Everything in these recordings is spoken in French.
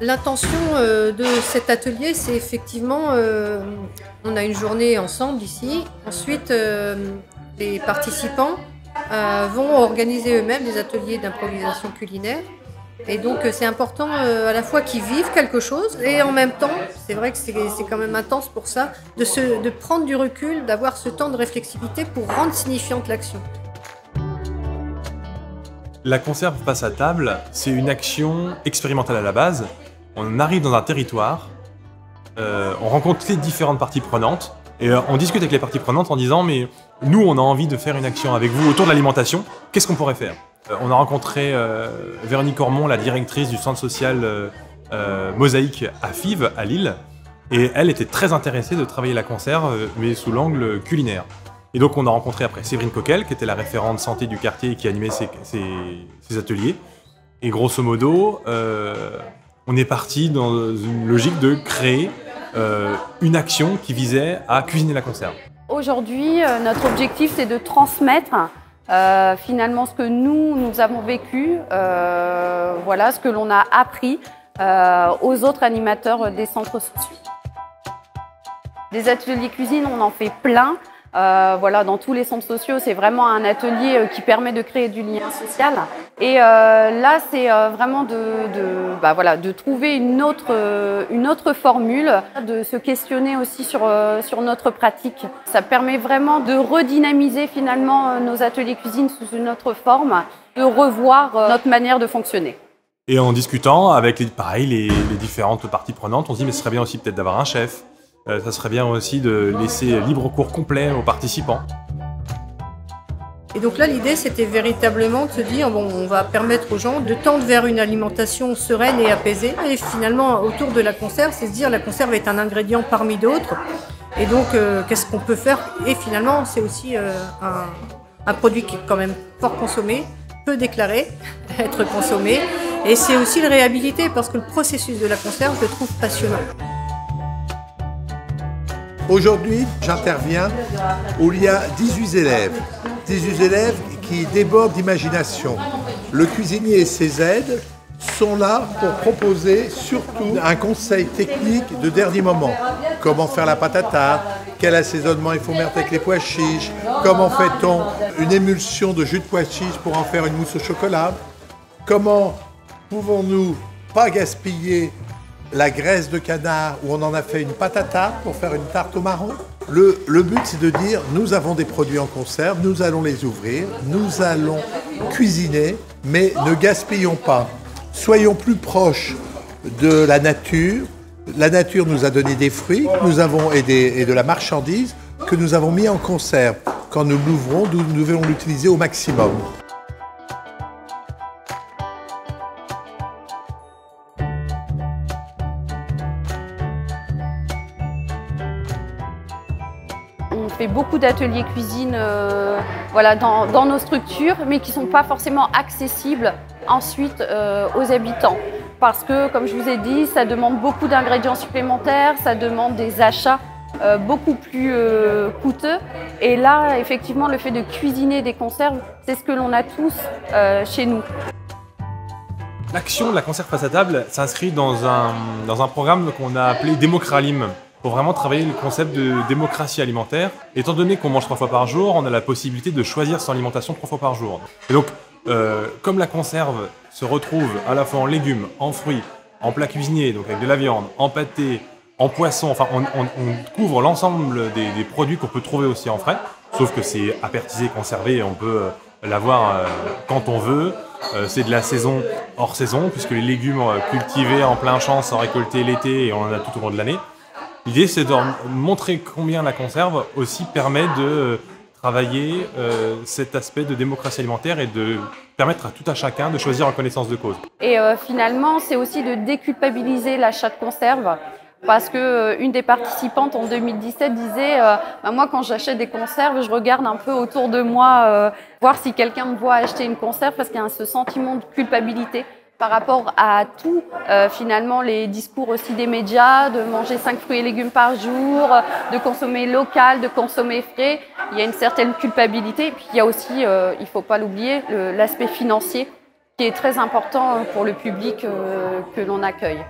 L'intention de cet atelier, c'est effectivement, on a une journée ensemble ici. Ensuite, les participants vont organiser eux-mêmes des ateliers d'improvisation culinaire. Et donc c'est important à la fois qu'ils vivent quelque chose et en même temps, c'est vrai que c'est quand même intense pour ça, de prendre du recul, d'avoir ce temps de réflexivité pour rendre signifiante l'action. La conserve passe à table, c'est une action expérimentale à la base. On arrive dans un territoire, on rencontre les différentes parties prenantes et on discute avec les parties prenantes en disant « mais nous, on a envie de faire une action avec vous autour de l'alimentation, qu'est-ce qu'on pourrait faire ?» On a rencontré Véronique Ormond, la directrice du centre social Mosaïque à Fives, à Lille, et elle était très intéressée de travailler la conserve, mais sous l'angle culinaire. Et donc on a rencontré après Séverine Coquel, qui était la référente santé du quartier et qui animait ces ateliers. Et grosso modo, on est parti dans une logique de créer une action qui visait à cuisiner la conserve. Aujourd'hui, notre objectif, c'est de transmettre finalement ce que nous avons vécu, voilà, ce que l'on a appris aux autres animateurs des centres sociaux. Des ateliers cuisine, on en fait plein. Voilà, dans tous les centres sociaux, c'est vraiment un atelier qui permet de créer du lien social. Et là, c'est vraiment de trouver une autre formule, de se questionner aussi sur notre pratique. Ça permet vraiment de redynamiser finalement nos ateliers cuisine sous une autre forme, de revoir notre manière de fonctionner. Et en discutant avec les différentes parties prenantes, on se dit mais ce serait bien aussi peut-être d'avoir un chef. Ça serait bien aussi de laisser libre cours complet aux participants. Et donc là, l'idée, c'était véritablement de se dire, bon, on va permettre aux gens de tendre vers une alimentation sereine et apaisée. Et finalement, autour de la conserve, c'est se dire, la conserve est un ingrédient parmi d'autres. Et donc, qu'est-ce qu'on peut faire? Et finalement, c'est aussi un produit qui est quand même fort consommé, peu déclaré, être consommé. Et c'est aussi le réhabiliter, parce que le processus de la conserve, je le trouve passionnant. Aujourd'hui, j'interviens où il y a 18 élèves. 18 élèves qui débordent d'imagination. Le cuisinier et ses aides sont là pour proposer surtout un conseil technique de dernier moment. Comment faire la pâte à tarte, quel assaisonnement il faut mettre avec les pois chiches, comment fait-on une émulsion de jus de pois chiches pour en faire une mousse au chocolat, comment pouvons-nous pas gaspiller la graisse de canard où on en a fait une pâte à tarte pour faire une tarte au marron. Le but, c'est de dire, nous avons des produits en conserve, nous allons les ouvrir, nous allons cuisiner, mais ne gaspillons pas. Soyons plus proches de la nature. La nature nous a donné des fruits et de la marchandise que nous avons mis en conserve. Quand nous l'ouvrons, nous devons l'utiliser au maximum. On fait beaucoup d'ateliers cuisine voilà, dans nos structures, mais qui ne sont pas forcément accessibles ensuite aux habitants. Parce que, comme je vous ai dit, ça demande beaucoup d'ingrédients supplémentaires, ça demande des achats beaucoup plus coûteux. Et là, effectivement, le fait de cuisiner des conserves, c'est ce que l'on a tous chez nous. L'action de la conserve passe à table s'inscrit dans un programme qu'on a appelé Démocralim, pour vraiment travailler le concept de démocratie alimentaire. Étant donné qu'on mange 3 fois par jour, on a la possibilité de choisir son alimentation 3 fois par jour. Et donc, comme la conserve se retrouve à la fois en légumes, en fruits, en plats cuisinés, donc avec de la viande, en pâté, en poisson, enfin on couvre l'ensemble des produits qu'on peut trouver aussi en frais, sauf que c'est apertisé, conservé, et on peut l'avoir quand on veut. C'est de la saison hors saison, puisque les légumes cultivés en plein champ sont récoltés l'été et on en a tout au long de l'année. L'idée, c'est de montrer combien la conserve aussi permet de travailler cet aspect de démocratie alimentaire et de permettre à tout un chacun de choisir en connaissance de cause. Et finalement, c'est aussi de déculpabiliser l'achat de conserve. Parce qu'une des participantes en 2017 disait moi, quand j'achète des conserves, je regarde un peu autour de moi, voir si quelqu'un me voit acheter une conserve, parce qu'il y a ce sentiment de culpabilité par rapport à tout, finalement, les discours aussi des médias, de manger 5 fruits et légumes par jour, de consommer local, de consommer frais. Il y a une certaine culpabilité. Et puis il y a aussi, il ne faut pas l'oublier, l'aspect financier qui est très important pour le public que l'on accueille.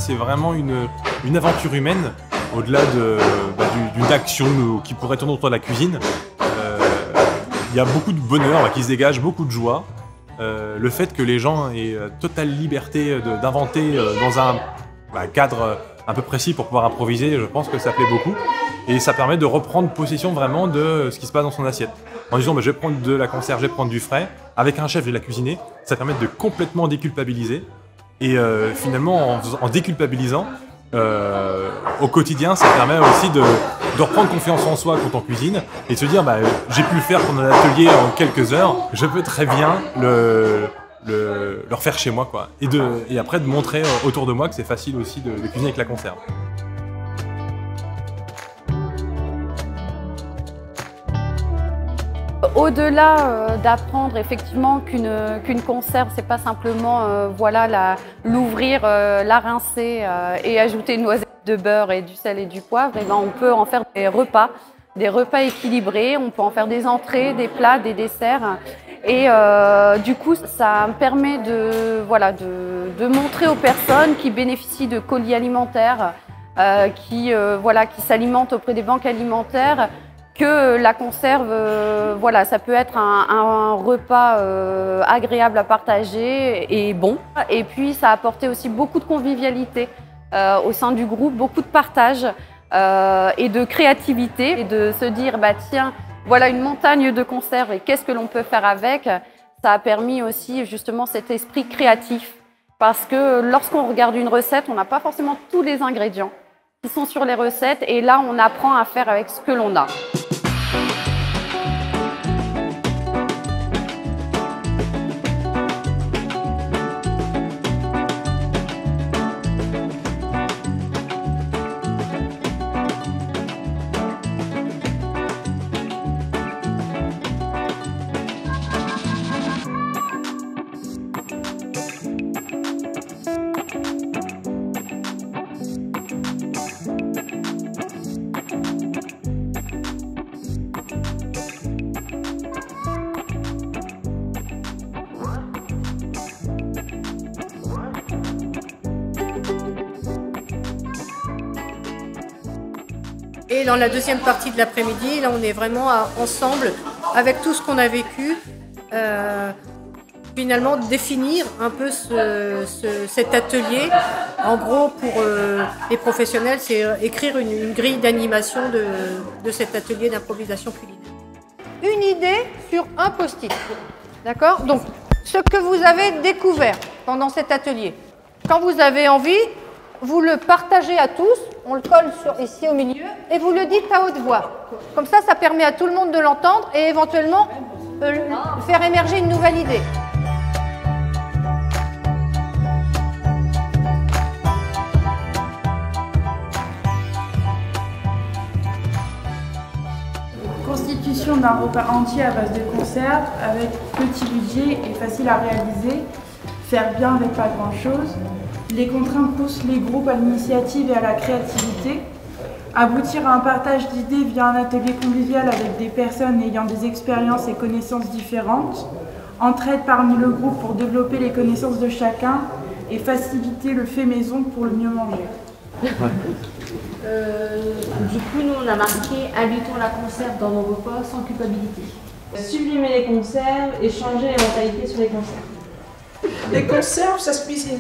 c'est vraiment une aventure humaine, au-delà d'une action qui pourrait tourner autour de la cuisine. Il y a beaucoup de bonheur qui se dégage, beaucoup de joie. Le fait que les gens aient totale liberté d'inventer dans un cadre un peu précis pour pouvoir improviser, je pense que ça plaît beaucoup. Et ça permet de reprendre possession vraiment de ce qui se passe dans son assiette. En disant, je vais prendre de la conserve, je vais prendre du frais. Avec un chef, je vais la cuisiner. Ça permet de complètement déculpabiliser. Et finalement, en déculpabilisant, au quotidien, ça permet aussi de reprendre confiance en soi quand on cuisine et de se dire, j'ai pu le faire pendant un atelier en quelques heures, je peux très bien le refaire chez moi, quoi. Et après de montrer autour de moi que c'est facile aussi de cuisiner avec la conserve. Au-delà d'apprendre effectivement qu'une conserve, c'est pas simplement l'ouvrir, la rincer et ajouter une noisette de beurre et du sel et du poivre, et on peut en faire des repas équilibrés, on peut en faire des entrées, des plats, des desserts. Et du coup, ça me permet de montrer aux personnes qui bénéficient de colis alimentaires, qui s'alimentent auprès des banques alimentaires, que la conserve, ça peut être un repas agréable à partager et bon. Et puis, ça a apporté aussi beaucoup de convivialité au sein du groupe, beaucoup de partage et de créativité. Et de se dire, tiens, voilà une montagne de conserve et qu'est-ce que l'on peut faire avec? Ça a permis aussi justement cet esprit créatif. Parce que lorsqu'on regarde une recette, on n'a pas forcément tous les ingrédients qui sont sur les recettes. Et là, on apprend à faire avec ce que l'on a. Et dans la deuxième partie de l'après-midi, là on est vraiment ensemble avec tout ce qu'on a vécu, finalement définir un peu cet atelier. En gros, pour les professionnels, c'est écrire une grille d'animation de cet atelier d'improvisation culinaire. Une idée sur un post-it, d'accord? Donc, ce que vous avez découvert pendant cet atelier, quand vous avez envie, vous le partagez à tous, on le colle ici au milieu, et vous le dites à haute voix. Comme ça, ça permet à tout le monde de l'entendre et éventuellement faire émerger une nouvelle idée. Constitution d'un repas entier à base de conserve, avec petit budget et facile à réaliser, faire bien avec pas grand chose. Les contraintes poussent les groupes à l'initiative et à la créativité. Aboutir à un partage d'idées via un atelier convivial avec des personnes ayant des expériences et connaissances différentes. Entraide parmi le groupe pour développer les connaissances de chacun et faciliter le fait maison pour le mieux manger. Du coup, nous, on a marqué « Invitons la conserve dans nos repas sans culpabilité ». Sublimer les conserves et changer les mentalités sur les conserves. Les conserves, ça se cuisine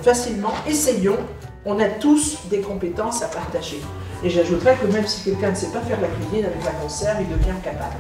facilement. Essayons. On a tous des compétences à partager. Et j'ajouterais que même si quelqu'un ne sait pas faire la cuisine avec la conserve, il devient capable.